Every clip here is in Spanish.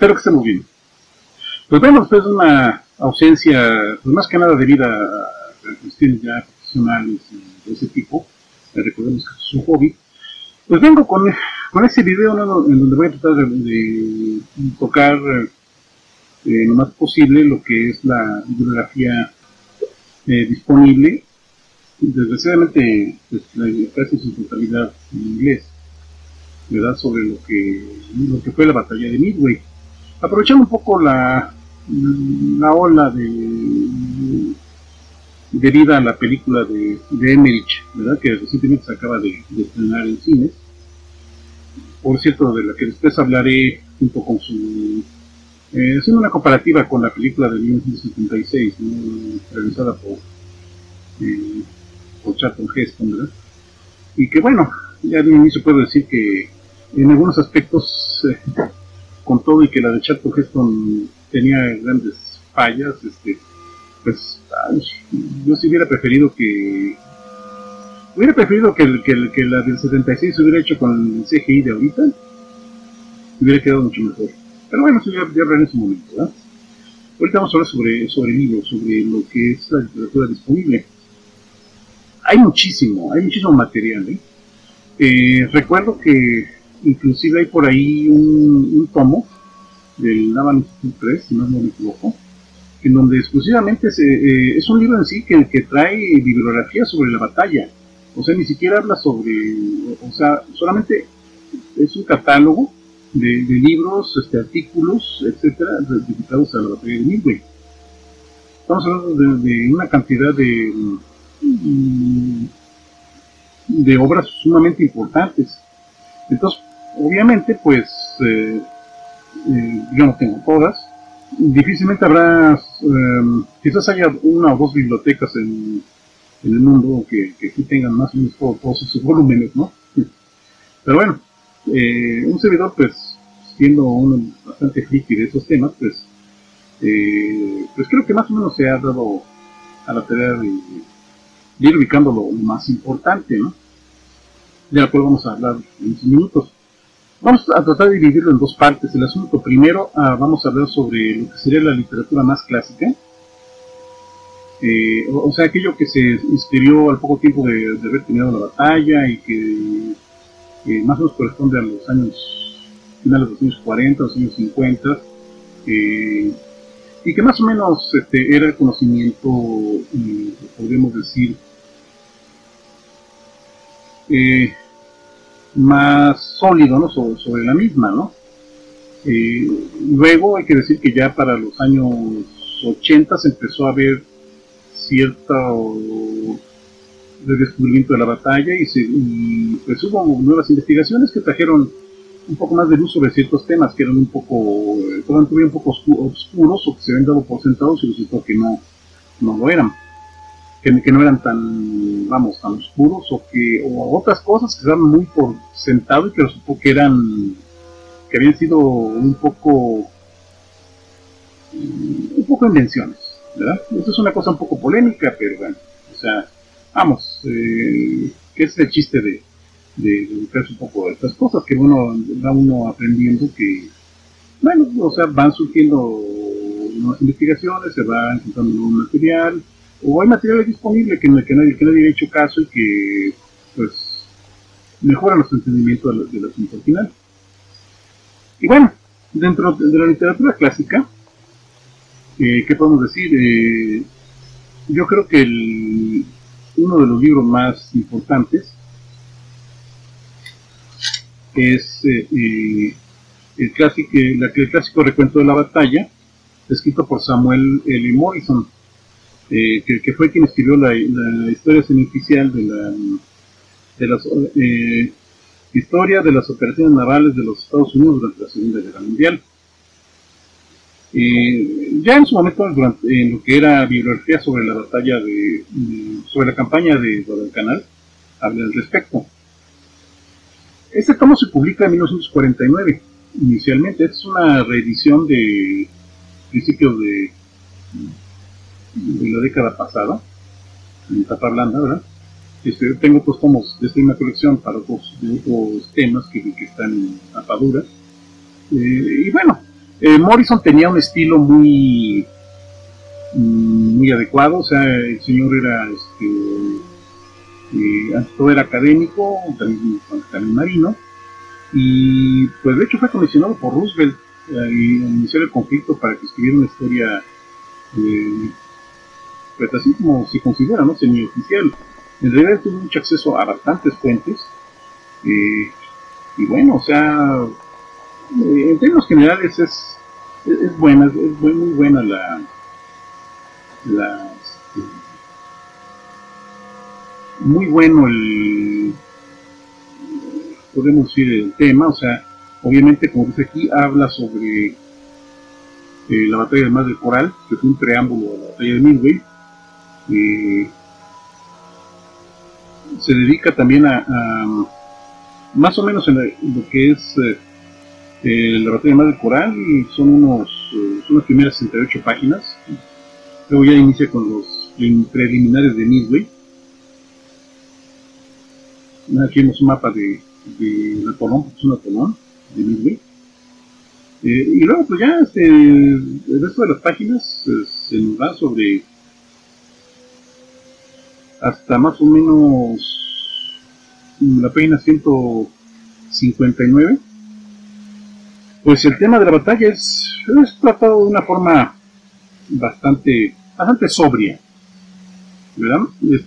Espero que estemos bien. Pues bueno, después de una ausencia, pues más que nada debido a cuestiones ya profesionales y de ese tipo, recordemos que es un hobby, pues vengo con este video, ¿no?, en donde voy a tratar de tocar lo más posible lo que es la bibliografía disponible, desgraciadamente pues, casi su totalidad en inglés, ¿verdad?, sobre lo que fue la batalla de Midway, aprovechando un poco la ola debida a la película de Emmerich, ¿verdad?, que recientemente se acaba de estrenar en cines, por cierto, de la que después hablaré junto con su haciendo una comparativa con la película de 1976, ¿no?, realizada por Charlton Heston, ¿verdad?, y que bueno, ya de inicio puedo decir que en algunos aspectos, con todo y que la de Charlton Heston tenía grandes fallas, pues yo sí hubiera preferido que la del 76 se hubiera hecho con el CGI de ahorita, hubiera quedado mucho mejor. Pero bueno, eso ya hablaré en su momento, ¿verdad? Ahorita vamos a hablar sobre libros, sobre lo que es la literatura disponible. Hay muchísimo material, recuerdo que inclusive hay por ahí un tomo del Naval Institute Press, si no me equivoco, en donde exclusivamente es un libro en sí que trae bibliografía sobre la batalla. O sea, ni siquiera habla sobre, o sea, solamente es un catálogo de libros, artículos, etcétera, dedicados a la batalla de Midway. Estamos hablando de una cantidad de obras sumamente importantes. Entonces, obviamente, pues, yo no tengo todas. Difícilmente habrá, quizás haya una o dos bibliotecas en el mundo que sí tengan más o menos todos esos volúmenes, ¿no? Pero bueno, un servidor, pues, siendo uno bastante friki de esos temas, pues creo que más o menos se ha dado a la tarea de ir ubicando lo más importante, ¿no? De la cual vamos a hablar en unos minutos. Vamos a tratar de dividirlo en dos partes. El asunto primero, vamos a hablar sobre lo que sería la literatura más clásica, o sea, aquello que se inscribió al poco tiempo de haber terminado la batalla y que más o menos corresponde a los años finales de los años 40, los años 50, y que más o menos era el conocimiento, podríamos decir, más sólido, ¿no?, sobre la misma, ¿no? Luego hay que decir que ya para los años 80 se empezó a ver cierto redescubrimiento de la batalla y pues hubo nuevas investigaciones que trajeron un poco más de luz sobre ciertos temas que eran un poco, todavía un poco oscuros, o que se habían dado por sentados y resultó que no lo eran, que no eran tan oscuros, o otras cosas que estaban muy por sentado y que resultó que habían sido un poco invenciones, ¿verdad? Esto es una cosa un poco polémica, pero bueno, o sea, que es el chiste de dedicarse un poco a estas cosas, que va uno aprendiendo que, bueno, o sea, van surgiendo nuevas investigaciones, se va encontrando nuevo material, o hay material disponible que nadie ha hecho caso y que, pues, mejora nuestro entendimiento del asunto al final. Y bueno, dentro de la literatura clásica, ¿qué podemos decir? Yo creo que uno de los libros más importantes es el clásico recuento de la batalla, escrito por Samuel L. Morrison, que fue quien escribió la historia semioficial de la historia de las operaciones navales de los Estados Unidos durante la Segunda Guerra Mundial. Ya en su momento, en lo que era bibliografía sobre la batalla sobre la campaña de Guadalcanal, habla al respecto. Este tomo se publica en 1949, inicialmente. Es una reedición de principios de la década pasada, en tapa blanda, ¿verdad? Tengo otros tomos de esta misma colección de otros temas que están en tapadura. Y bueno, Morrison tenía un estilo muy adecuado, o sea, el señor era, todo era académico, también marino, y pues de hecho fue comisionado por Roosevelt a iniciar el conflicto para que escribiera una historia, pues así como se considera, ¿no? Semioficial. En realidad tuvo mucho acceso a bastantes fuentes, y bueno, o sea, en términos generales es buena, muy buena muy bueno podemos decir, el tema, o sea, obviamente, como dice aquí, habla sobre la batalla del Mar del Coral, que fue un preámbulo a la batalla de Midway. Se dedica también a más o menos en lo que es la batalla del Mar del Coral, son las primeras 68 páginas. Luego ya inicia con los preliminares de Midway. Aquí vemos un mapa de Atolón, es un atolón de Midway. Y luego pues ya el resto de las páginas se nos va sobre hasta más o menos la página 159. Pues el tema de la batalla es tratado de una forma bastante sobria, ¿verdad?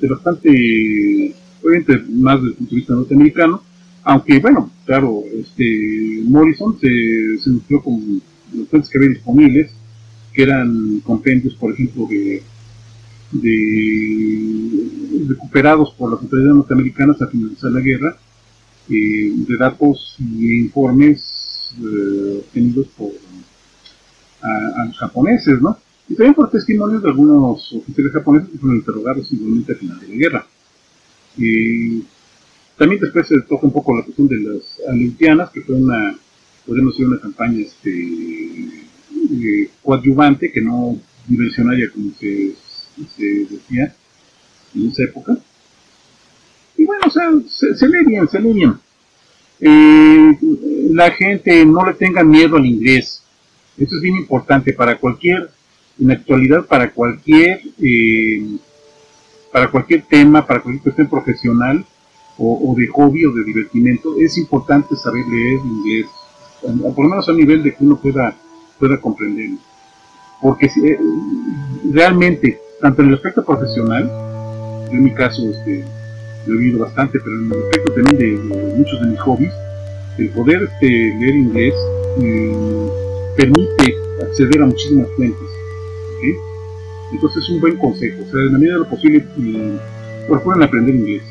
Bastante, obviamente, más desde el punto de vista norteamericano, aunque bueno, claro, Morrison se nutrió con los fuentes que había disponibles, que eran compendios, por ejemplo, de recuperados por las autoridades norteamericanas al finalizar la guerra, de datos y informes obtenidos por a los japoneses, ¿no? Y también por testimonios de algunos oficiales japoneses que fueron interrogados igualmente al final de la guerra. También después se toca un poco la cuestión de las Aleutianas, que fue podemos decir, una campaña coadyuvante, que no diversionaria como se decía en esa época. Y bueno, o sea, se lee bien. La gente no le tenga miedo al inglés. Eso es bien importante para cualquier, en la actualidad, para cualquier tema, para cualquier cuestión profesional o de hobby o de divertimento. Es importante saber leer inglés, por lo menos a nivel de que uno pueda comprenderlo. Porque realmente, tanto en el aspecto profesional, en mi caso lo he oído bastante, pero en el aspecto también de muchos de mis hobbies, el poder leer inglés permite acceder a muchísimas fuentes, ¿okay? Entonces es un buen consejo, o sea, en la medida de lo posible procuren aprender inglés.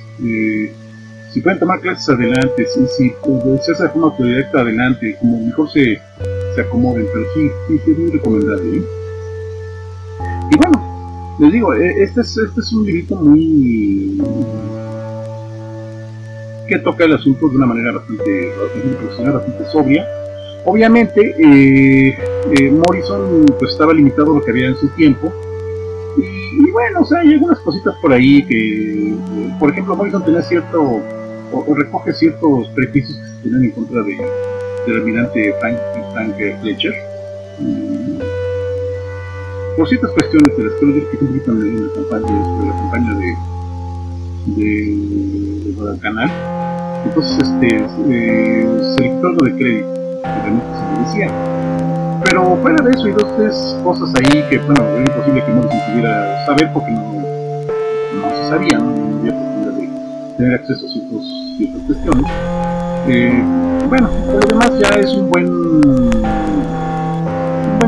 Si pueden tomar clases adelante, si se hace de forma autodidacta adelante, como mejor se acomoden, pero sí es muy recomendable, ¿eh? Y bueno, les digo, este es un librito muy que toca el asunto de una manera bastante profesional, bastante sobria. Obviamente Morrison pues estaba limitado a lo que había en su tiempo, y bueno, o sea, hay algunas cositas por ahí que, por ejemplo, Morrison tenía cierto, o recoge ciertos prejuicios que se tenían en contra del almirante Frank Fletcher, por ciertas cuestiones de las que lo discutí un poquito en la campaña de Guadalcanal. Entonces se le quitó algo de crédito, que realmente se le decía. Pero fuera de eso hay dos, tres cosas ahí que, bueno, era imposible que Morrison pudiera saber porque no se sabía, no había posibilidad de tener acceso a ciertas cuestiones. Bueno, por lo demás ya es un buen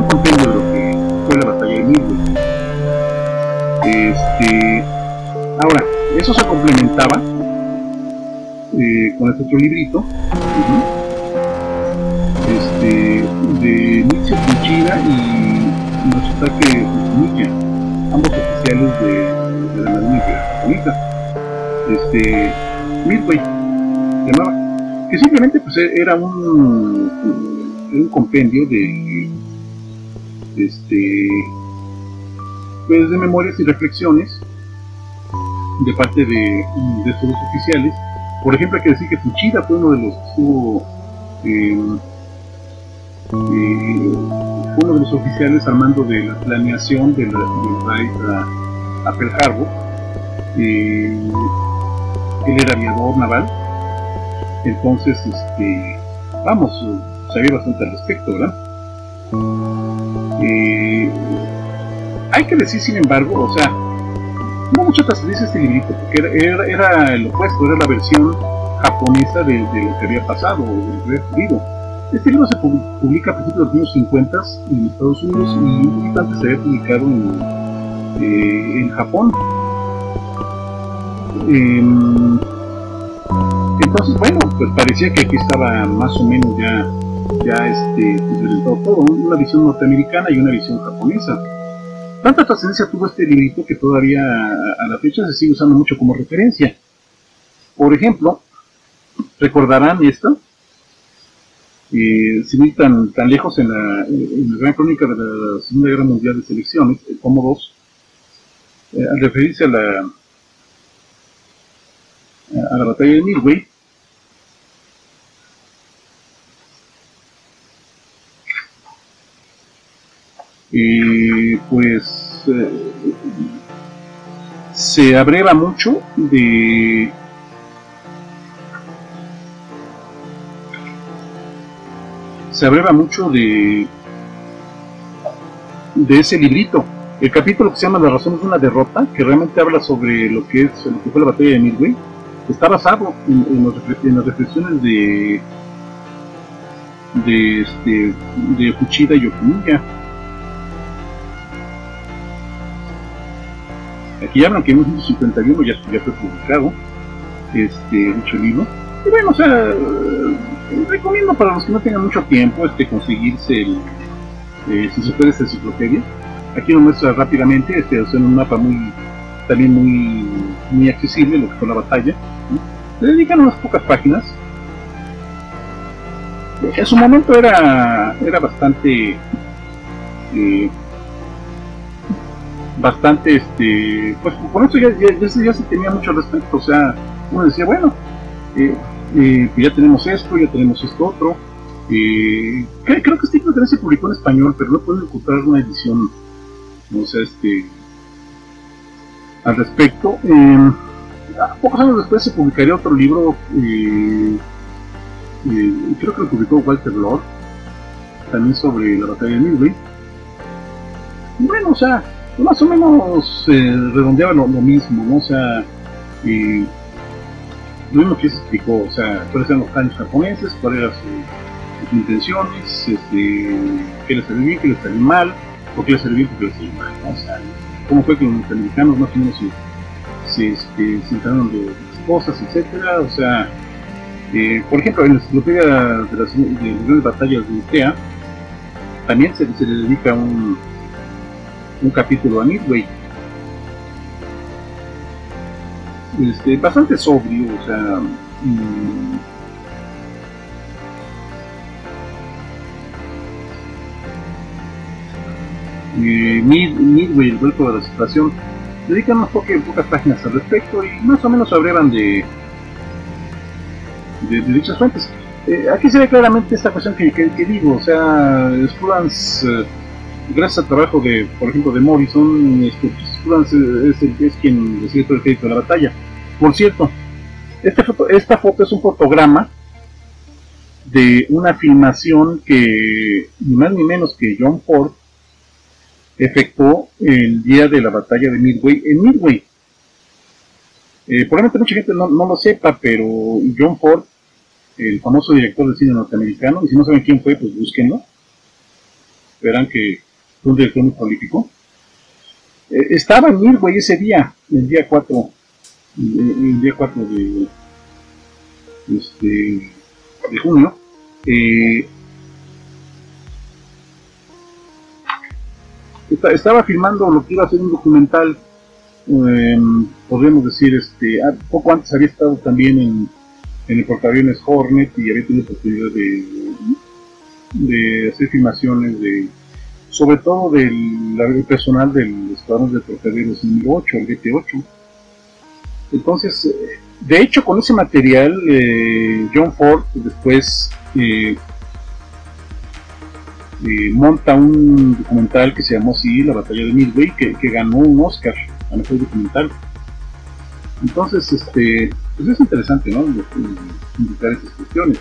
compendio de lo que fue la batalla de Midway. Ahora, eso se complementaba con este otro librito de Michio Fuchida y Matsutake Fukumiya, ambos oficiales de la Marina Imperial japonesa. Midway se llamaba, que simplemente pues era un compendio de pues de memorias y reflexiones de parte de estos dos oficiales. Por ejemplo, hay que decir que Fuchida fue uno de los que estuvo los oficiales al mando de la planeación del raid a Pearl Harbor. Él era aviador naval, entonces vamos, sabía bastante al respecto, ¿verdad? Hay que decir, sin embargo, o sea, no mucho trascendencia este librito, porque era el opuesto, era la versión japonesa de lo que había pasado, de lo que había ocurrido. Este libro se publica a principios de los años 50 en Estados Unidos y un poquito antes se había publicado en Japón. Entonces, bueno, pues parecía que aquí estaba más o menos ya presentado todo, una visión norteamericana y una visión japonesa. Tanta trascendencia tuvo este librito que todavía a la fecha se sigue usando mucho como referencia. Por ejemplo, recordarán esto, sin ir tan lejos, en la gran crónica de la Segunda Guerra Mundial de Selecciones, el tomo 2, al referirse a la batalla de Midway, pues se abreva mucho de ese librito. El capítulo que se llama Las razones de una derrota, que realmente habla sobre lo que fue la batalla de Midway, está basado en las reflexiones de Fuchida y Okuniya. Aquí hablan que en 1951 ya fue publicado dicho libro. Y bueno, o sea, recomiendo para los que no tengan mucho tiempo conseguirse si se puede, esta enciclopedia. Aquí lo muestra rápidamente, en un mapa también muy accesible, lo que fue la batalla, ¿no? Le dedican unas pocas páginas. En su momento era bastante pues por eso ya se tenía mucho respecto. O sea, uno decía, bueno, ya tenemos esto otro. Creo que este libro también se publicó en español, pero no puedo encontrar una edición, o sea, al respecto. Pocos años después se publicaría otro libro, creo que lo publicó Walter Lord, también sobre la batalla de Midway. Bueno, o sea, más o menos redondeaba lo mismo, ¿no? O sea, lo mismo que se explicó, o sea, cuáles eran los daños japoneses, cuáles eran sus intenciones, qué les salió bien, qué les salió mal, por qué les salió bien, por qué les salió mal, ¿no? O sea, cómo fue que los norteamericanos más o menos se enteraron de las cosas, etcétera. O sea, por ejemplo, en la enciclopedia de las grandes batallas de Ikea también se le dedica un capítulo a Midway, bastante sobrio, o sea, Midway, el vuelco de la situación, dedican unas pocas páginas al respecto y más o menos abrevan de dichas fuentes. Aquí se ve claramente esta cuestión que digo, o sea, Spruance, gracias al trabajo por ejemplo, de Morrison, Spruance es quien recibe todo el crédito de la batalla. Por cierto, esta foto es un fotograma de una filmación que ni más ni menos que John Ford efectuó el día de la batalla de Midway en Midway. Probablemente mucha gente no lo sepa, pero John Ford, el famoso director de cine norteamericano, y si no saben quién fue, pues búsquenlo, verán que fue un director muy prolífico. Estaba en Midway ese día, el día 4 de junio. Estaba filmando lo que iba a ser un documental, podríamos decir, poco antes había estado también en el portaaviones Hornet y había tenido oportunidad de hacer filmaciones sobre todo del personal del escuadrón de portaaviones número 8, el BT-8. Entonces, de hecho, con ese material, John Ford después monta un documental que se llamó así, La Batalla de Midway, que ganó un Oscar a mejor documental. Entonces, pues es interesante, ¿no? Indicar esas cuestiones.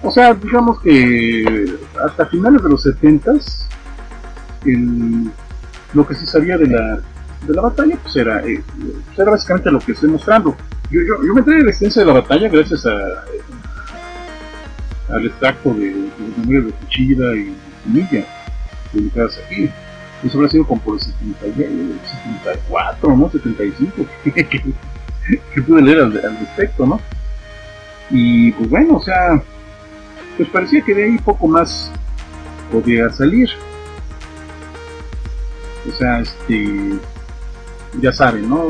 O sea, digamos que hasta finales de los 70s, lo que se sabía de la batalla, pues era básicamente lo que estoy mostrando. Yo me enteré de la existencia de la batalla gracias al extracto de memorias de Fuchida y Milla, publicadas aquí. Eso habrá sido como por el 74, ¿no? 75, que pude leer al respecto, ¿no? Y pues bueno, o sea, pues parecía que de ahí poco más podía salir. O sea, ya saben, ¿no?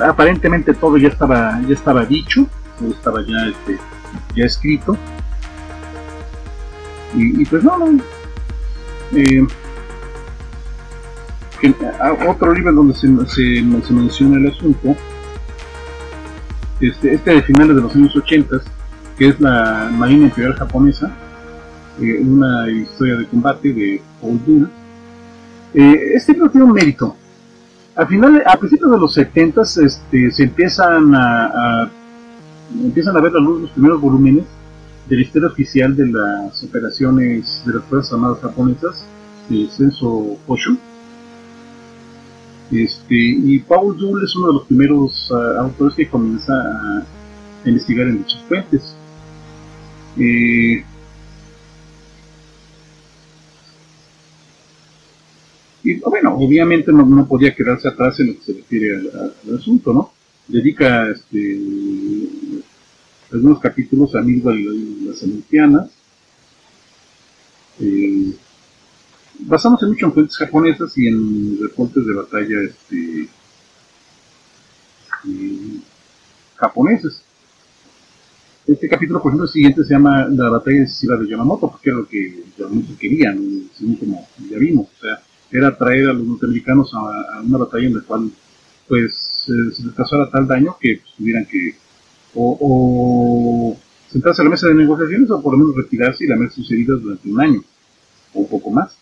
Aparentemente todo ya estaba dicho, todo estaba ya escrito. Y pues no. Otro libro donde se menciona el asunto, de finales de los años 80, que es la Marina Imperial Japonesa, una historia de combate de Paul Dull. Este libro tiene un mérito. A principios de los 70 se empiezan a ver la luz los primeros volúmenes de la historia oficial de las operaciones de las Fuerzas Armadas japonesas, de Senso Hoshu. Y Paul Dull es uno de los primeros autores que comienza a investigar en dichas fuentes. Y bueno, obviamente no podía quedarse atrás en lo que se refiere al asunto, ¿no? Dedica algunos capítulos a Midway y las Olympianas. Basamos mucho en fuentes japonesas y en reportes de batalla japoneses. Este capítulo, por ejemplo, el siguiente se llama La batalla decisiva de Yamamoto, porque era lo que Yamamoto quería, ¿no? Según como ya vimos, o sea, era traer a los norteamericanos a una batalla en la cual pues se les causara tal daño que pues, tuvieran que o sentarse a la mesa de negociaciones o por lo menos retirarse y lamer sus heridas durante un año o un poco más.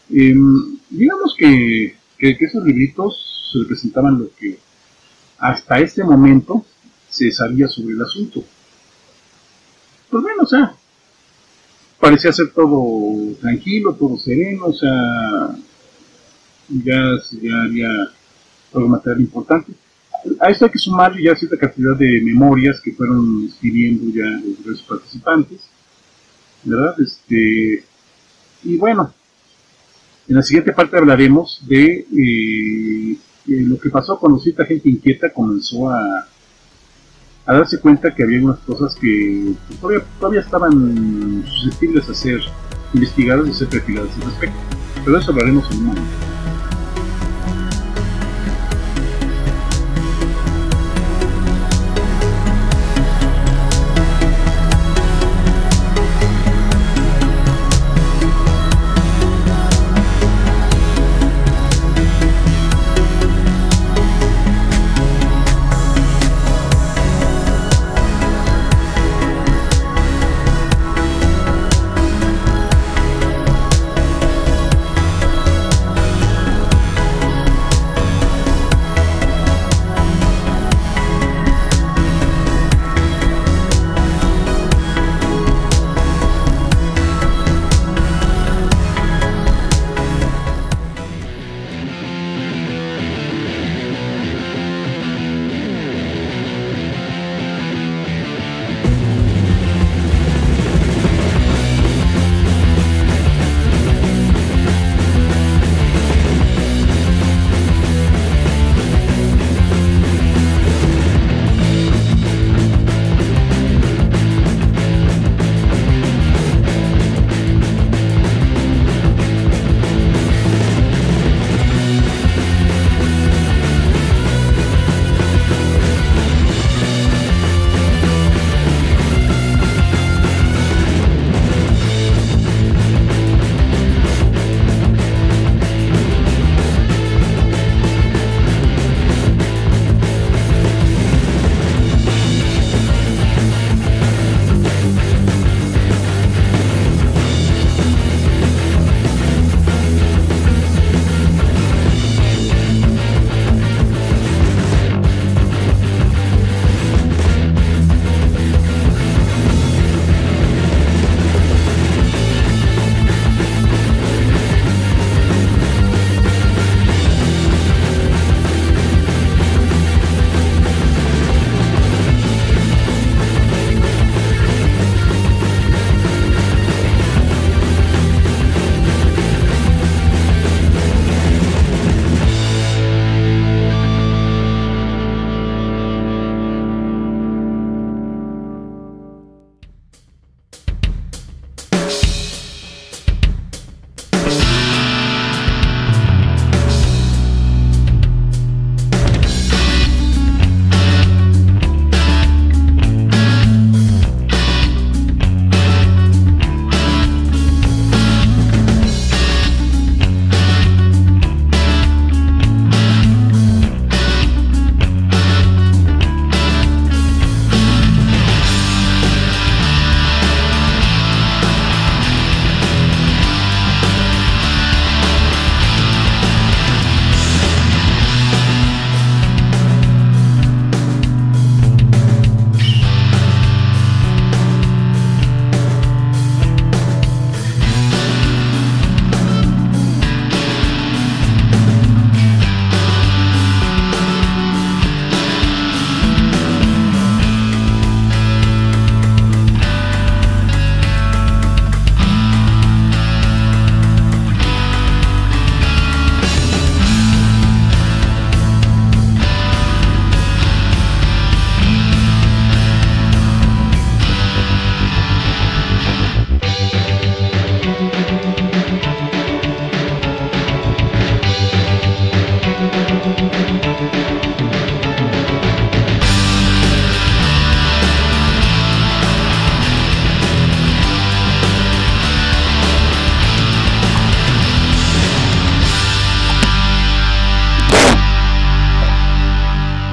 Digamos que esos libritos representaban lo que hasta este momento se sabía sobre el asunto. Pues bueno, o sea, parecía ser todo tranquilo, todo sereno, o sea, ya había algo material importante. A esto hay que sumar ya cierta cantidad de memorias que fueron escribiendo ya los diversos participantes, ¿verdad? Y bueno, en la siguiente parte hablaremos de lo que pasó cuando cierta gente inquieta comenzó a darse cuenta que había unas cosas que pues, todavía estaban susceptibles a ser investigadas y ser perfiladas al respecto. Pero de eso hablaremos en un momento.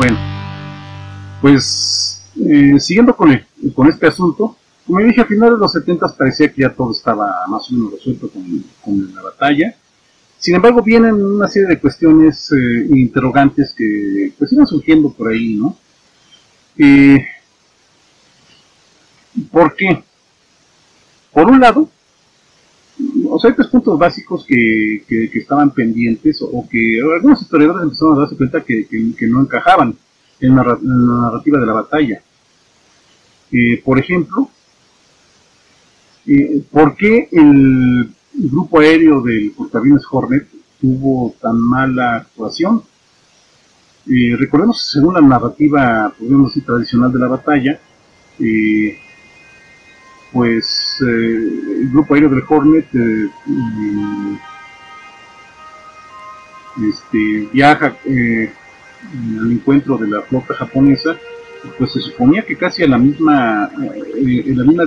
Bueno, pues siguiendo con este asunto, como dije, a finales de los 70 parecía que ya todo estaba más o menos resuelto con la batalla. Sin embargo, vienen una serie de cuestiones interrogantes que pues siguen surgiendo por ahí, ¿no? ¿Por qué? Por un lado, o sea, hay tres puntos básicos que estaban pendientes o que algunos historiadores empezaron a darse cuenta que no encajaban en la narrativa de la batalla. Por ejemplo, ¿por qué el grupo aéreo del portaaviones Hornet tuvo tan mala actuación? Recordemos, según la narrativa, podríamos decir, tradicional de la batalla, pues el grupo aéreo del Hornet viaja al encuentro de la flota japonesa, pues se suponía que casi en la misma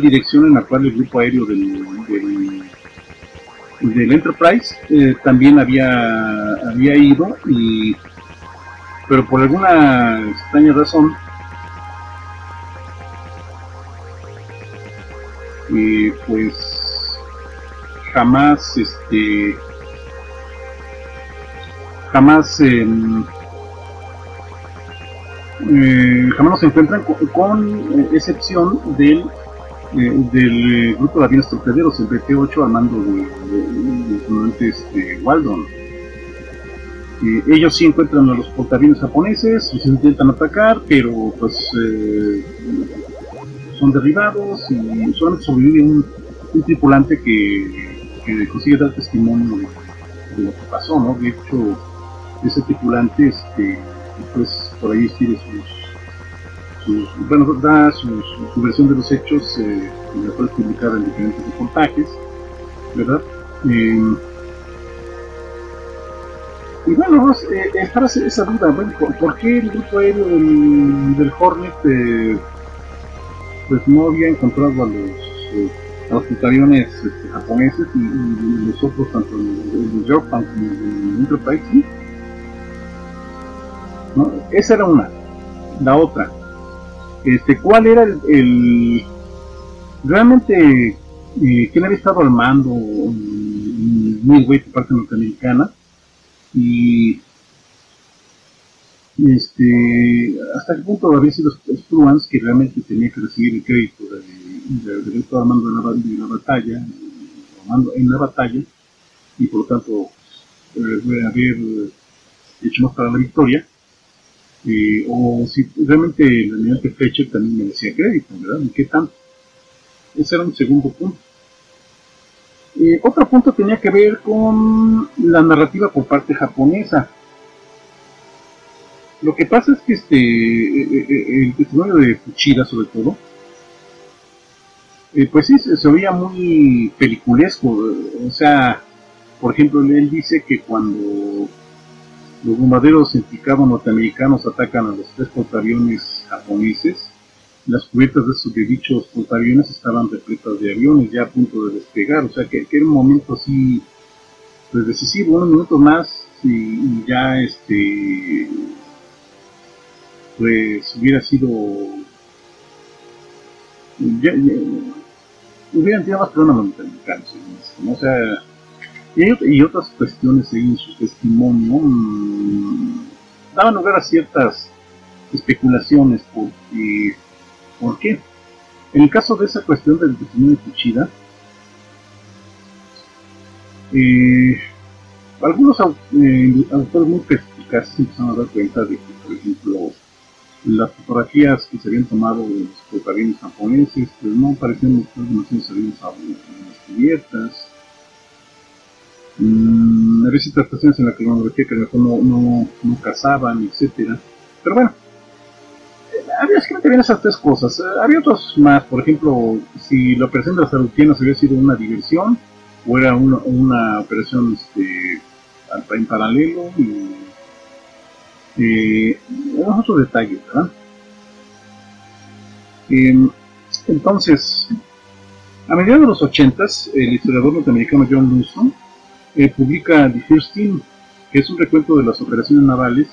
dirección en la cual el grupo aéreo del Enterprise también había ido, pero por alguna extraña razón pues jamás nos encuentran con excepción del grupo de aviones torpederos, el BT-8 al mando del comandante Waldron. Ellos sí encuentran a los portaaviones japoneses, los intentan atacar, pero pues son derribados y solamente sobrevive un tripulante que consigue dar testimonio de lo que pasó, ¿no? De hecho, ese tripulante pues por ahí escribe da su versión de los hechos, y la puede publicar en diferentes reportajes, ¿verdad? Y bueno, para hacer esa duda, bueno, ¿por qué el grupo aéreo del Hornet pues no había encontrado a los portaaviones japoneses y los otros, tanto el Yorktown como el Enterprise, ¿sí? ¿No? Esa era una. La otra, ¿cuál era realmente quién había estado al mando en Midway por parte norteamericana? Y hasta qué punto había sido Spruance que realmente tenía que recibir el crédito del estado al mando de la batalla, en la batalla, y por lo tanto haber hecho más para la victoria, o si realmente el almirante Fletcher también merecía crédito, ¿verdad? ¿Y qué tanto? Ese era un segundo punto. Otro punto tenía que ver con la narrativa por parte japonesa. Lo que pasa es que el testimonio de Fuchida, sobre todo, pues sí, se oía muy peliculesco. O sea, por ejemplo, él dice que cuando los bombarderos en picado norteamericanos atacan a los tres portaaviones japoneses, las cubiertas de dichos portaaviones estaban repletas de aviones ya a punto de despegar. O sea, que era un momento así, pues decisivo, unos minutos más y ya pues hubiera sido, hubieran tirado más problemas los norteamericanos, ¿no? O sea, y otras cuestiones en su testimonio daban lugar a ciertas especulaciones. ¿Por qué? En el caso de esa cuestión del testimonio de Fuchida, algunos autores muy perspicaces empezaron a dar cuenta de que, por ejemplo, las fotografías que se habían tomado de los portaaviones japoneses pues no parecían mostrar demasiados aviones cubiertas. Había ciertas cuestiones en la cronología que a lo mejor no cazaban, etcétera. Pero bueno, había esas tres cosas. Había otros más, por ejemplo, si la operación de las Aleutianas había sido una diversión o era una operación en paralelo, y otros detalles, ¿verdad? Entonces, a mediados de los 80s, el historiador norteamericano John Lawson publica The First Team, que es un recuento de las operaciones navales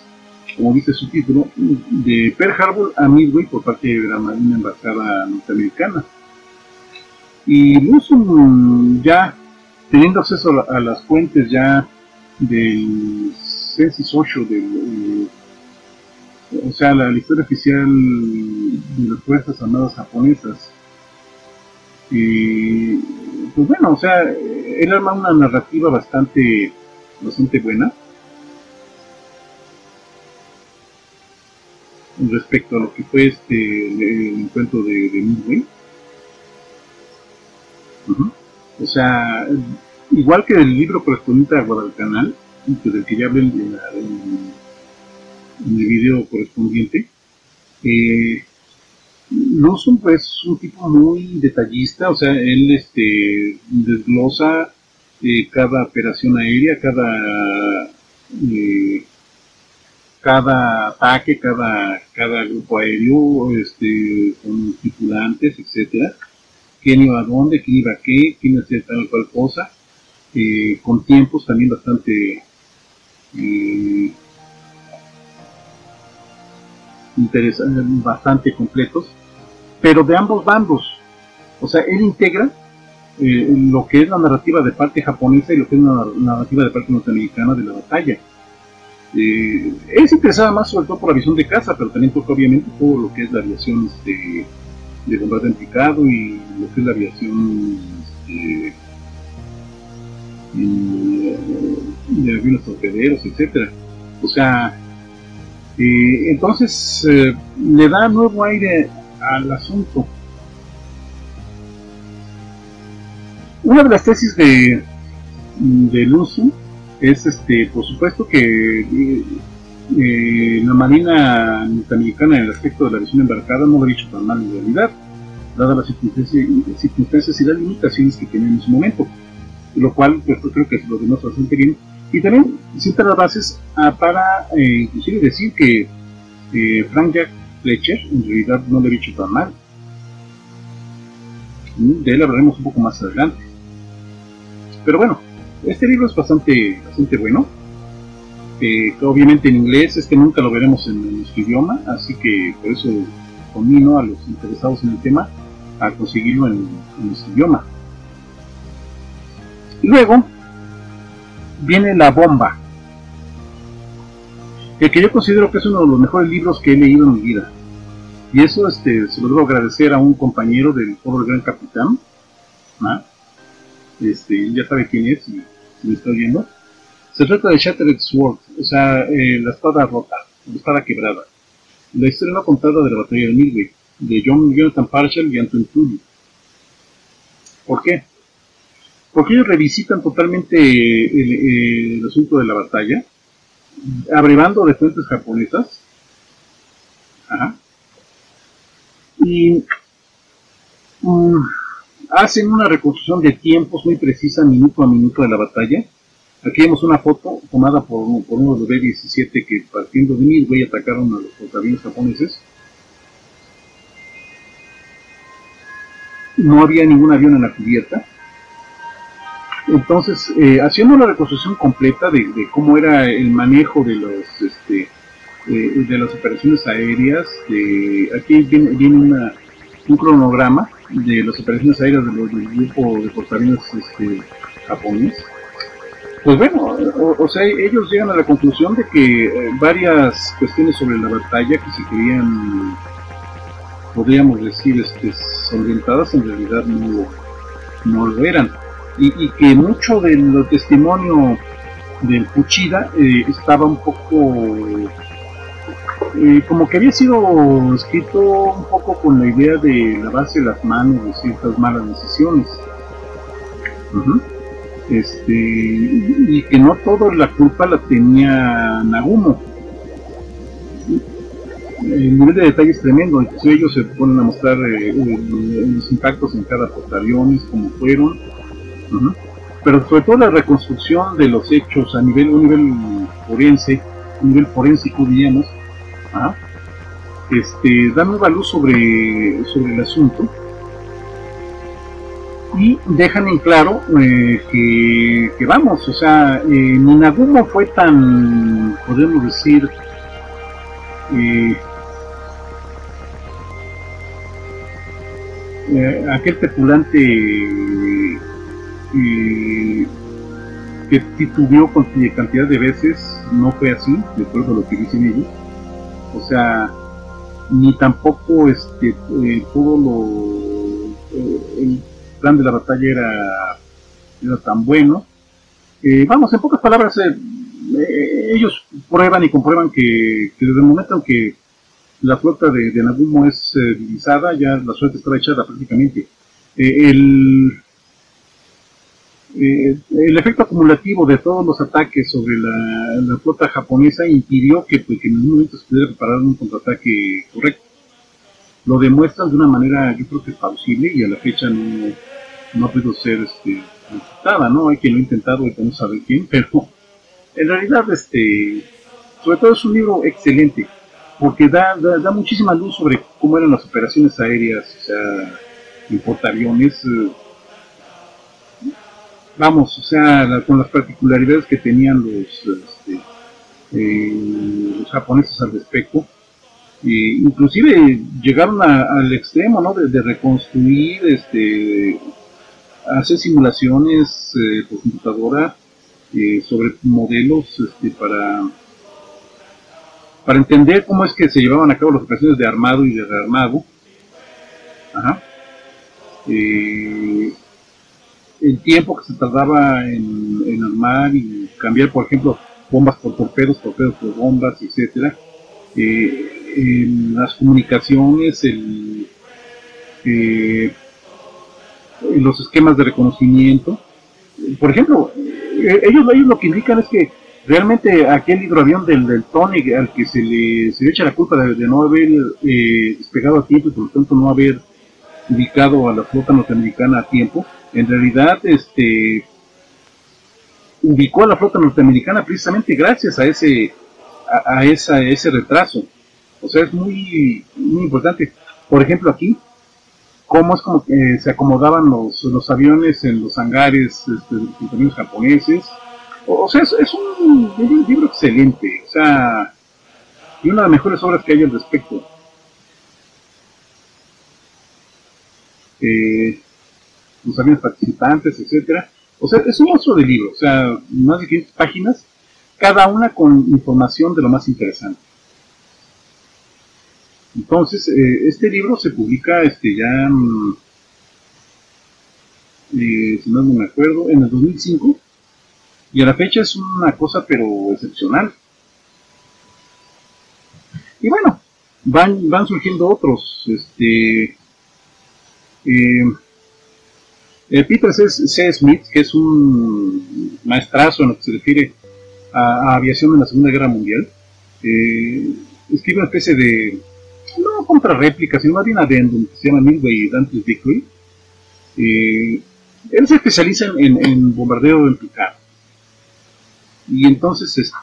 como dice su título, de Pearl Harbor a Midway por parte de la Marina Embarcada Norteamericana. Y Luzon, ya teniendo acceso a las fuentes ya del Census 8, o sea, la historia oficial de las Fuerzas Armadas japonesas, pues bueno, o sea, él arma una narrativa bastante buena respecto a lo que fue el encuentro de Midway. O sea, igual que el libro correspondiente a Guadalcanal, del que ya hablé en el video correspondiente, Lawson pues es un tipo muy detallista, o sea, él desglosa cada operación aérea, cada ataque, cada grupo aéreo, con tripulantes, etcétera, quién iba a dónde, quién iba a qué, quién hacía tal o cual cosa, con tiempos también bastante interesantes, bastante completos, pero de ambos bandos. O sea, él integra lo que es la narrativa de parte japonesa y lo que es la narrativa de parte norteamericana de la batalla. Él se interesaba más sobre todo por la visión de caza, pero también toca obviamente todo lo que es la aviación de bombardeo en picado y lo que es la aviación de aviones torpederos, etcétera. O sea, entonces le da nuevo aire al asunto. Una de las tesis de Luzon es, por supuesto, que la Marina norteamericana en el aspecto de la visión embarcada no lo ha dicho tan mal en realidad, dadas las circunstancias y las limitaciones que tenía en su momento, lo cual pues, creo que lo demuestra bastante bien, y también sienta las bases para inclusive decir que Frank Jack Fletcher en realidad no lo ha dicho tan mal. De él hablaremos un poco más adelante, pero bueno, este libro es bastante bueno. Obviamente en inglés, nunca lo veremos en nuestro idioma, así que por eso conmino a los interesados en el tema a conseguirlo en nuestro idioma. Luego viene La Bomba, el que yo considero que es uno de los mejores libros que he leído en mi vida, y eso se lo debo agradecer a un compañero del foro del Gran Capitán, ¿ah? Ya sabe quién es y me está oyendo. Se trata de Shattered Sword, o sea, la espada rota, la espada quebrada, la historia no contada de la batalla de Midway, de Jonathan Parshall y Anton Tully. ¿Por qué? Porque ellos revisitan totalmente el asunto de la batalla, abrevando de fuentes japonesas, y hacen una reconstrucción de tiempos muy precisa, minuto a minuto de la batalla. Aquí vemos una foto tomada por uno de los B-17 que partiendo de Midway atacaron a los portaaviones japoneses. No había ningún avión en la cubierta. Entonces, haciendo una reconstrucción completa de cómo era el manejo de las operaciones aéreas, aquí viene un cronograma de las operaciones aéreas del grupo de portaaviones japonés. Pues bueno, o sea, ellos llegan a la conclusión de que varias cuestiones sobre la batalla que se querían, podríamos decir, solventadas, en realidad no lo eran. Y que mucho del testimonio del Fuchida estaba un poco, como que había sido escrito un poco con la idea de lavarse las manos de ciertas malas decisiones. Y que no toda la culpa la tenía Nagumo. El nivel de detalle es tremendo, entonces ellos se ponen a mostrar los impactos en cada portaaviones, cómo fueron, pero sobre todo la reconstrucción de los hechos a nivel forense, a nivel forénsico, diríamos, da nueva luz sobre el asunto. Y dejan en claro que vamos, o sea, ni Nagumo fue tan, podemos decir, aquel tripulante que titubeó con cantidad de veces no fue así, de acuerdo a lo que dicen ellos. O sea, ni tampoco todo el plan de la batalla era tan bueno. Vamos, en pocas palabras, ellos prueban y comprueban que desde el momento en que la flota de Nagumo es divisada, ya la suerte estaba echada prácticamente. El efecto acumulativo de todos los ataques sobre la flota japonesa impidió que en ningún momento se pudiera preparar un contraataque correcto. Lo demuestran de una manera, yo creo que plausible, y a la fecha no ha podido ser resultada, ¿no? Hay quien lo ha intentado y no sabe quién, pero en realidad, sobre todo es un libro excelente, porque da muchísima luz sobre cómo eran las operaciones aéreas, o sea, en portaaviones, vamos, o sea, con las particularidades que tenían los japoneses al respecto. Inclusive llegaron al extremo, ¿no? De reconstruir, hacer simulaciones por computadora sobre modelos para entender cómo es que se llevaban a cabo las operaciones de armado y de rearmado. Ajá. El tiempo que se tardaba en armar y cambiar, por ejemplo, bombas por torpedos por bombas, etcétera. Las comunicaciones, los esquemas de reconocimiento. Por ejemplo, ellos lo que indican es que realmente aquel hidroavión del Tony, al que se le echa la culpa de no haber despegado a tiempo y por lo tanto no haber ubicado a la flota norteamericana a tiempo, en realidad ubicó a la flota norteamericana precisamente gracias a ese retraso. O sea, es muy importante. Por ejemplo, aquí, cómo es como que se acomodaban los aviones en los hangares de los compañeros japoneses. O sea, es un libro excelente. O sea, y una de las mejores obras que hay al respecto. Los aviones participantes, etcétera. O sea, es un monstruo de libro. O sea, más de 500 páginas, cada una con información de lo más interesante. Entonces, este libro se publica ya, si no me acuerdo, en el 2005, y a la fecha es una cosa pero excepcional. Y bueno, van surgiendo otros. Peter C. Smith, que es un maestrazo en lo que se refiere a aviación en la Segunda Guerra Mundial, escribe una especie de, no contrarréplica, sino más bien adendum, que se llama Midway Dante's Victory. Él se especializa en bombardeo emplicado. Y entonces,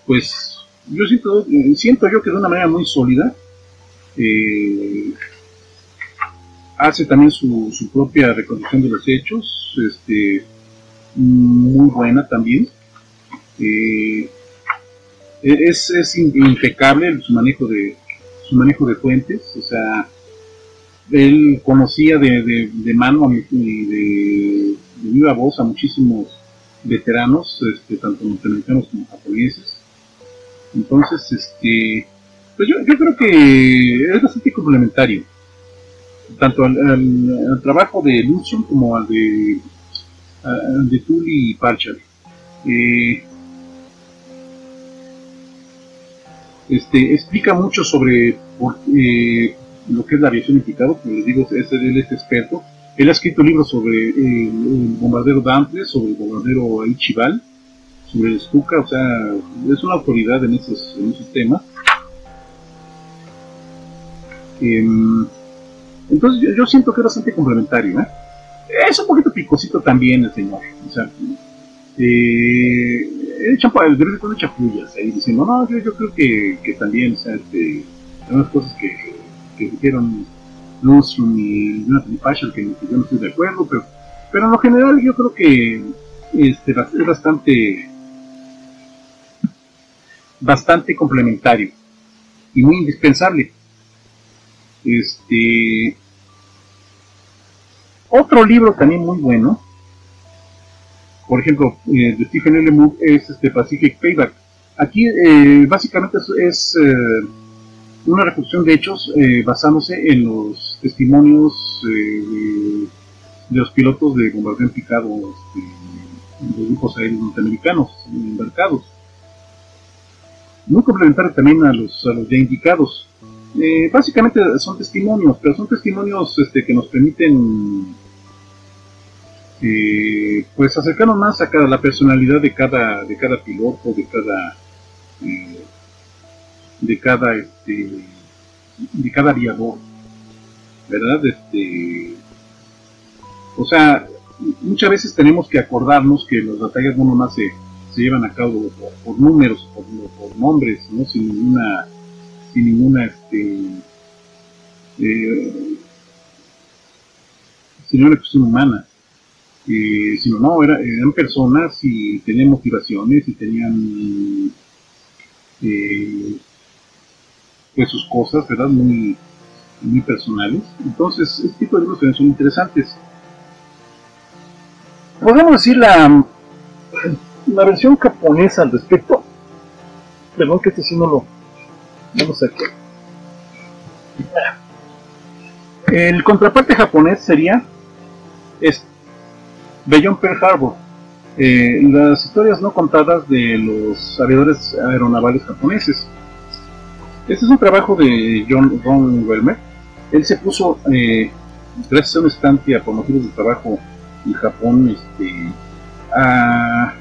pues, yo siento yo que de una manera muy sólida, hace también su propia reconstrucción de los hechos, muy buena también. Es impecable su manejo de fuentes. O sea, él conocía de mano y de viva voz a muchísimos veteranos, tanto norteamericanos como japoneses. Entonces, pues yo creo que es bastante complementario, tanto al trabajo de Lucian como al de Tully y Parchal. Explica mucho sobre lo que es la aviación emplicada. Como les digo, él es experto. Él ha escrito libros sobre el bombardero Dantle, sobre el bombardero Ichiban, sobre el Stuka. O sea, es una autoridad en esos temas. Entonces yo siento que es bastante complementario, ¿eh? Es un poquito picosito también el señor. O sea, de vez en cuando echa pullas ahí diciendo, no, yo creo que también, o sea, hay unas cosas que dijeron Lucian y Jonathan Paschal que yo no estoy de acuerdo, pero en lo general yo creo que es bastante bastante complementario y muy indispensable. Otro libro también muy bueno, por ejemplo, de Stephen L. Moore, es Pacific Payback. Aquí básicamente es una reproducción de hechos basándose en los testimonios de los pilotos de bombardeo en picado de los grupos aéreos norteamericanos embarcados. Muy complementario también a los ya indicados. Básicamente son testimonios, pero son testimonios que nos permiten pues acercarnos más a la personalidad de cada piloto, de cada aviador, ¿verdad? O sea, muchas veces tenemos que acordarnos que las batallas no nomás se llevan a cabo por números, por nombres, ¿no? sin ninguna cuestión humana, sino no, eran personas y tenían motivaciones y tenían pues sus cosas, ¿verdad? Muy personales. Entonces, este tipo de libros también son interesantes. Podemos decir la versión japonesa al respecto. Perdón que sí no lo saqué. El contraparte japonés sería Beyond Pearl Harbor, las historias no contadas de los aviadores aeronavales japoneses. Este es un trabajo de Ron Welmer. Él se puso, gracias a una estancia por motivos de trabajo en Japón, a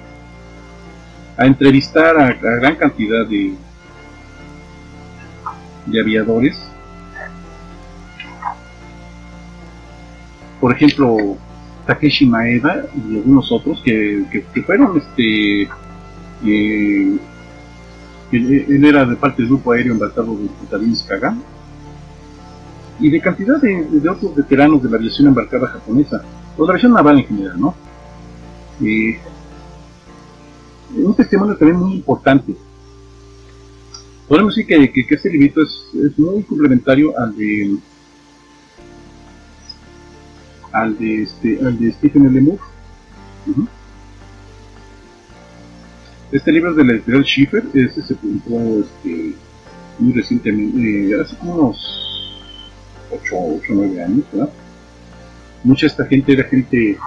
entrevistar a gran cantidad de aviadores. Por ejemplo, Takeshi Maeda y algunos otros que fueron él era de parte del grupo aéreo embarcado de Tabins Kaga, y de cantidad de otros veteranos de la aviación embarcada japonesa, o de la aviación naval en general, ¿no? Un testimonio también muy importante. Podemos decir que este librito es muy complementario al de Stephen L. Moore. Este libro es de la editorial Schiffer. Se publicó muy recientemente, hace como unos 8 o 9 años, ¿verdad? Mucha de esta gente era gente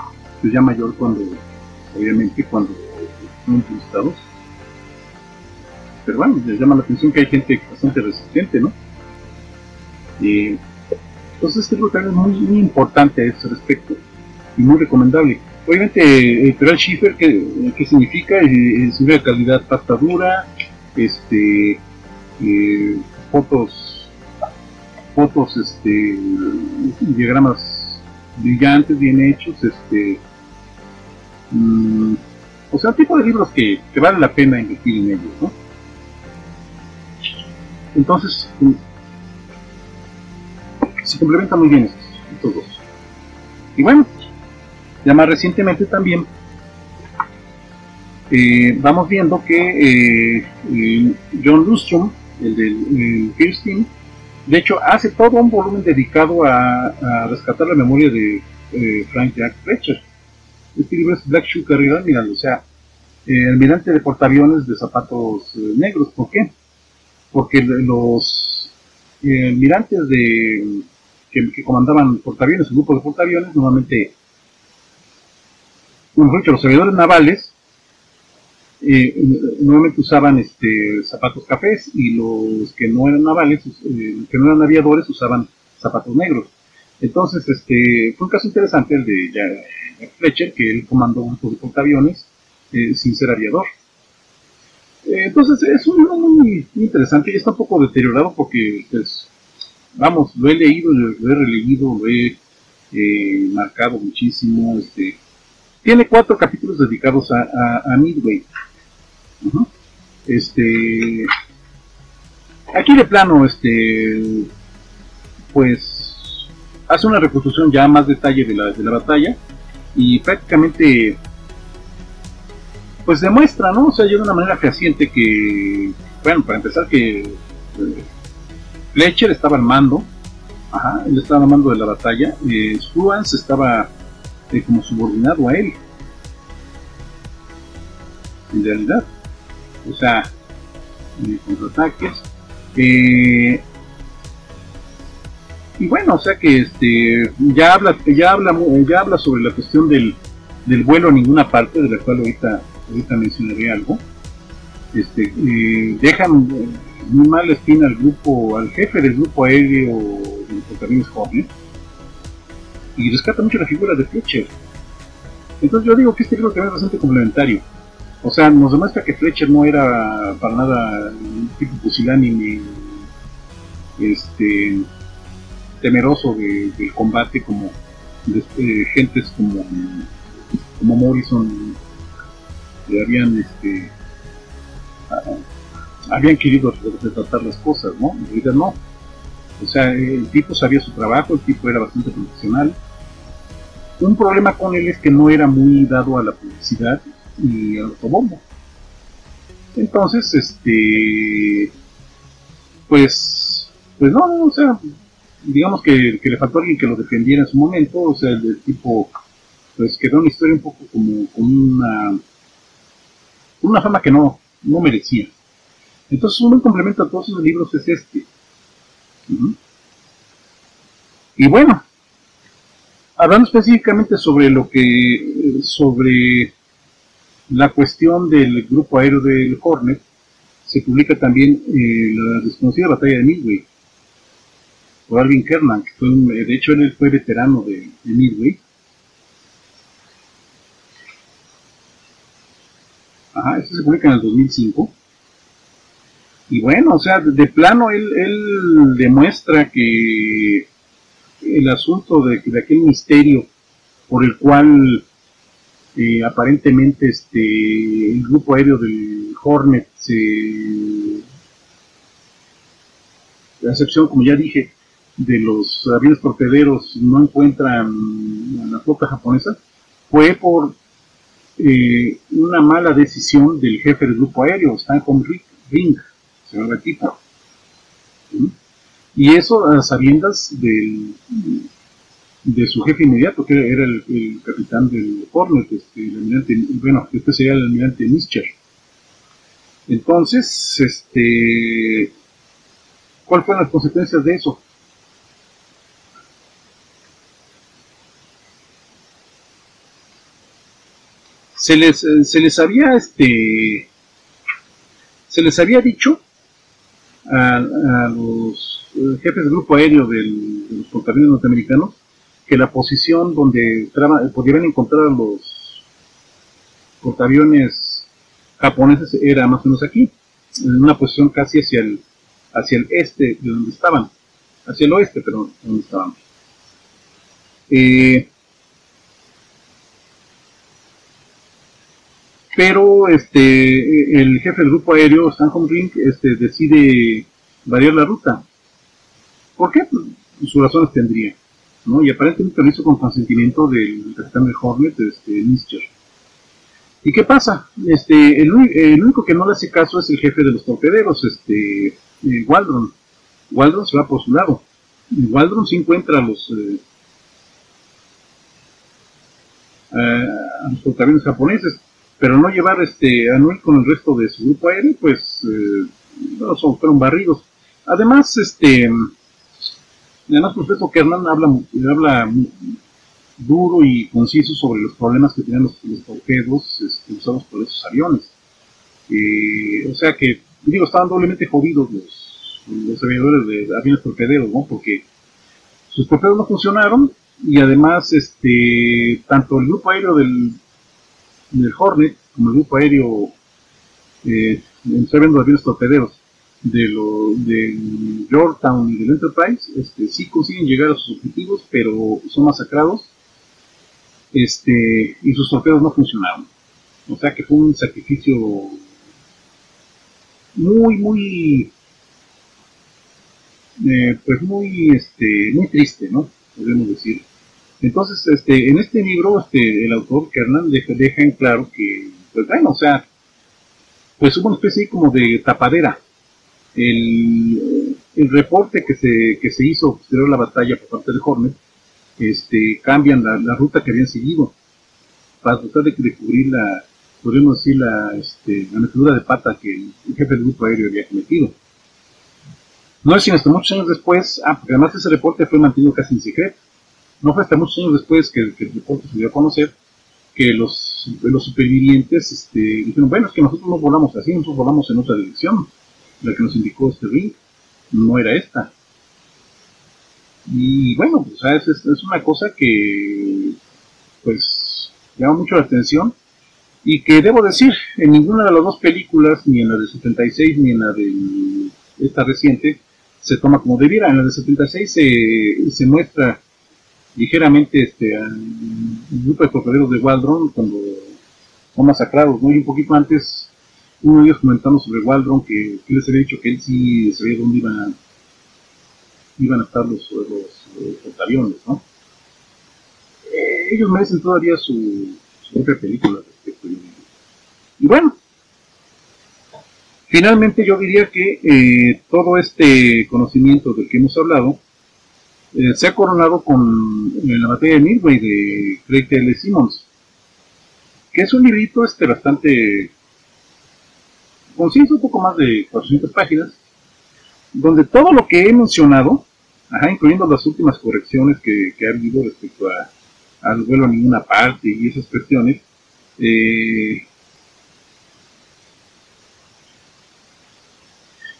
pues, ya mayor cuando fueron entrevistados. Pero bueno, les llama la atención que hay gente bastante resistente, ¿no? Entonces este libro también es muy importante a ese respecto y muy recomendable. Obviamente, editorial Schiffer, ¿qué significa? Significa calidad pasta dura, fotos, diagramas brillantes, bien hechos, o sea, un tipo de libros que vale la pena invertir en ellos, ¿no? Entonces, se complementan muy bien estos dos. Y bueno, ya más recientemente también vamos viendo que John Lustrom, el del First Team, de hecho hace todo un volumen dedicado a rescatar la memoria de Frank Jack Fletcher. Este libro es Black Shoe Carrier Admiral, o sea, almirante de portaaviones de zapatos negros. ¿Por qué? Porque los almirantes que comandaban portaaviones, el grupo de portaaviones, normalmente, los aviadores navales normalmente usaban zapatos cafés, y los que no eran navales, que no eran aviadores, usaban zapatos negros. Entonces, fue un caso interesante el de Jack Fletcher, que él comandó un grupo de portaaviones sin ser aviador. Entonces es un libro muy interesante y está un poco deteriorado porque, pues, vamos, lo he leído, lo he releído, lo he marcado muchísimo. Tiene 4 capítulos dedicados a Midway. Aquí de plano, pues, hace una reconstrucción ya más detalle de la batalla, y prácticamente pues demuestra, ¿no? O sea, de una manera fehaciente que Bueno, para empezar que Fletcher estaba al mando, él estaba al mando de la batalla, Spruance estaba como subordinado a él, en realidad, o sea, contraataques, y bueno, o sea que ya habla sobre la cuestión del vuelo a ninguna parte, de la cual ahorita mencionaré algo. Dejan muy mala espina al jefe del grupo aéreo de los portaaviones Hornet, y rescata mucho la figura de Fletcher. Entonces yo digo que este libro también es bastante complementario. O sea, nos demuestra que Fletcher no era para nada un tipo pusilánime, temeroso del combate como gentes como Morrison que habían querido retratar las cosas, ¿no? En realidad no. O sea, el tipo sabía su trabajo, el tipo era bastante profesional. Un problema con él es que no era muy dado a la publicidad y al autobombo. Entonces, pues no, o sea, digamos que le faltó alguien que lo defendiera en su momento. O sea, el tipo pues quedó una historia un poco como con una fama que no merecía. Entonces un buen complemento a todos esos libros es este. Y bueno, hablando específicamente sobre sobre la cuestión del grupo aéreo del Hornet, se publica también la desconocida batalla de Midway por Alvin Kernan, que de hecho él fue veterano de Midway. Esto se publica en el 2005. Y bueno, o sea, de plano él demuestra que el asunto de aquel misterio por el cual aparentemente el grupo aéreo del Hornet a excepción, como ya dije, de los aviones torpederos, no encuentran a la flota japonesa, fue por una mala decisión del jefe del grupo aéreo, Stanton Ring, se llama el tipo. Y eso a sabiendas de su jefe inmediato, que era el capitán del Hornet, el almirante, bueno, este sería el almirante Mischer. Entonces, ¿cuáles fueron las consecuencias de eso? Se les había dicho a los jefes del grupo aéreo de los portaaviones norteamericanos que la posición donde podrían encontrar a los portaaviones japoneses era más o menos aquí, en una posición casi hacia el este de donde estaban, hacia el oeste, pero donde estaban. Pero el jefe del grupo aéreo, Stanton Ring, decide variar la ruta. ¿Por qué? Pues, sus razones tendría, ¿no? Y aparentemente lo hizo con consentimiento del capitán del Hornet, Mischer. ¿Y qué pasa? El único que no le hace caso es el jefe de los torpederos, Waldron. Waldron se va por su lado. Waldron sí encuentra a los portaaviones japoneses, pero no llevar a no ir con el resto de su grupo aéreo, pues fueron barridos. Además, profesor Kernan habla duro y conciso sobre los problemas que tenían los torpedos usados por esos aviones. O sea que, digo, estaban doblemente jodidos los aviadores de aviones torpederos, ¿no? Porque sus torpedos no funcionaron y además tanto el grupo aéreo del Hornet como el grupo aéreo estoy viendo aviones torpederos del Yorktown y del Enterprise, sí consiguen llegar a sus objetivos, pero son masacrados, y sus torpedos no funcionaron. O sea que fue un sacrificio muy pues muy triste, ¿no? Podemos decir. Entonces, en este libro, el autor Kernan deja en claro que, pues bueno, o sea, pues hubo una especie como de tapadera el reporte que se hizo posterior a la batalla por parte de Hornet, cambian la ruta que habían seguido para tratar de cubrir podríamos decir, la metedura de pata que el jefe del grupo aéreo había cometido. No es sino hasta muchos años después, porque además ese reporte fue mantenido casi en secreto, no fue hasta muchos años después que el reporte se dio a conocer que los supervivientes dijeron, bueno, es que nosotros no volamos así, nosotros volamos en otra dirección, la que nos indicó este ring, no era esta. Y bueno, pues, es una cosa que pues llama mucho la atención y que debo decir, en ninguna de las dos películas, ni en la de 76 ni en la de esta reciente, se toma como debiera. En la de 76 se muestra ligeramente un grupo de torpederos de Waldron cuando son masacrados, ¿no? Y un poquito antes, uno de ellos comentando sobre Waldron que les había dicho que él sí sabía dónde iban a estar los aviones, ¿no? Ellos merecen todavía su propia película al respecto. Y bueno, finalmente yo diría que todo este conocimiento del que hemos hablado se ha coronado con la batalla de Midway de Craig T.L. Simmons, que es un librito bastante conciso, un poco más de 400 páginas, donde todo lo que he mencionado, incluyendo las últimas correcciones que ha habido respecto al vuelo a ninguna parte y esas cuestiones,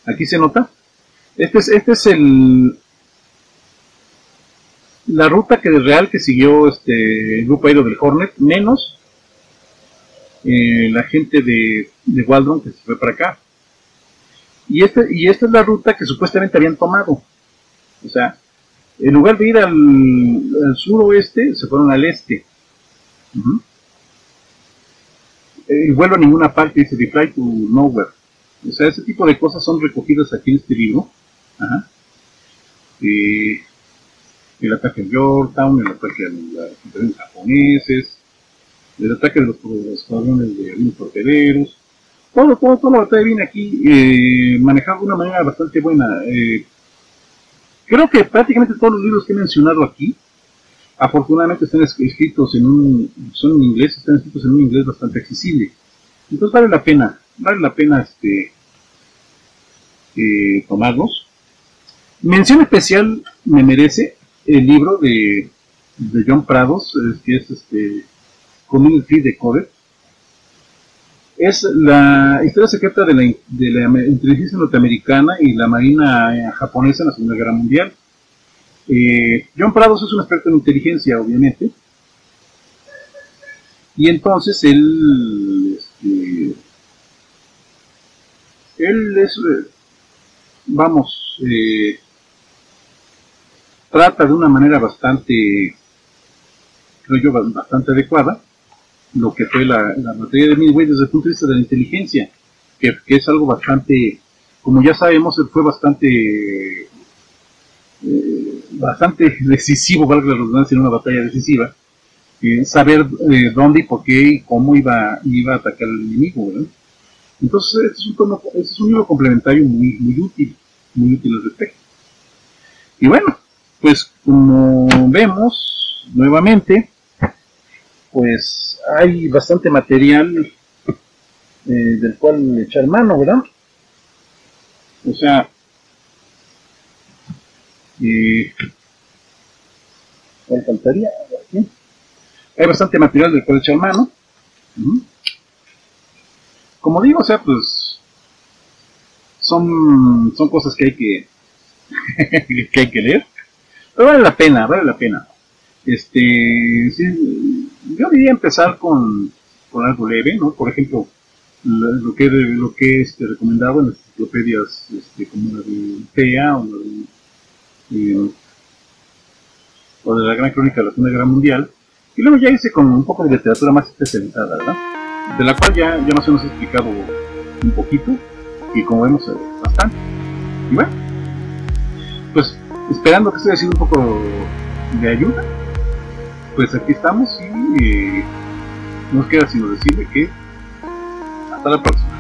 aquí se nota. Este es la ruta real que siguió el grupo aéreo del Hornet, menos la gente de Waldron que se fue para acá. Y esta es la ruta que supuestamente habían tomado. O sea, en lugar de ir al suroeste, se fueron al este. El vuelo a ninguna parte, dice The Flight to Nowhere. O sea, ese tipo de cosas son recogidas aquí en este libro. El ataque en Yorktown, el ataque a los campeones japoneses, el ataque de los escuadrones de aviones torpederos. Toda la batalla viene aquí manejada de una manera bastante buena. Creo que prácticamente todos los libros que he mencionado aquí, afortunadamente están escritos son en inglés, están escritos en un inglés bastante accesible. Entonces vale la pena tomarlos. Mención especial me merece el libro de John Prados, que es Community Decoded. Es la historia secreta de la inteligencia norteamericana y la marina japonesa en la Segunda Guerra Mundial. John Prados es un experto en inteligencia, obviamente, y entonces él es, trata de una manera bastante, creo yo, bastante adecuada lo que fue la batalla de Midway desde el punto de vista de la inteligencia, que es algo bastante, como ya sabemos, fue bastante decisivo, valga la redundancia, en una batalla decisiva, saber dónde y por qué y cómo iba a atacar al enemigo, ¿verdad? Entonces este es un libro complementario muy útil al respecto. Y bueno, pues como vemos nuevamente, pues hay bastante material del cual echar mano, ¿verdad? O sea, ¿cuál faltaría? Aquí. Hay bastante material del cual echar mano. Como digo, o sea, pues son cosas que hay que que hay que leer, pero vale la pena. Sí, yo diría empezar con algo leve, ¿no? Por ejemplo, lo que he recomendado en las enciclopedias como la de PEA o de la Gran Crónica de la Segunda Guerra Mundial, y luego ya hice con un poco de literatura más especializada, ¿verdad? De la cual ya más o menos he explicado un poquito, y como vemos, bastante. Y bueno, pues esperando que esto haya sido un poco de ayuda, pues aquí estamos y no nos queda sino decirle que hasta la próxima.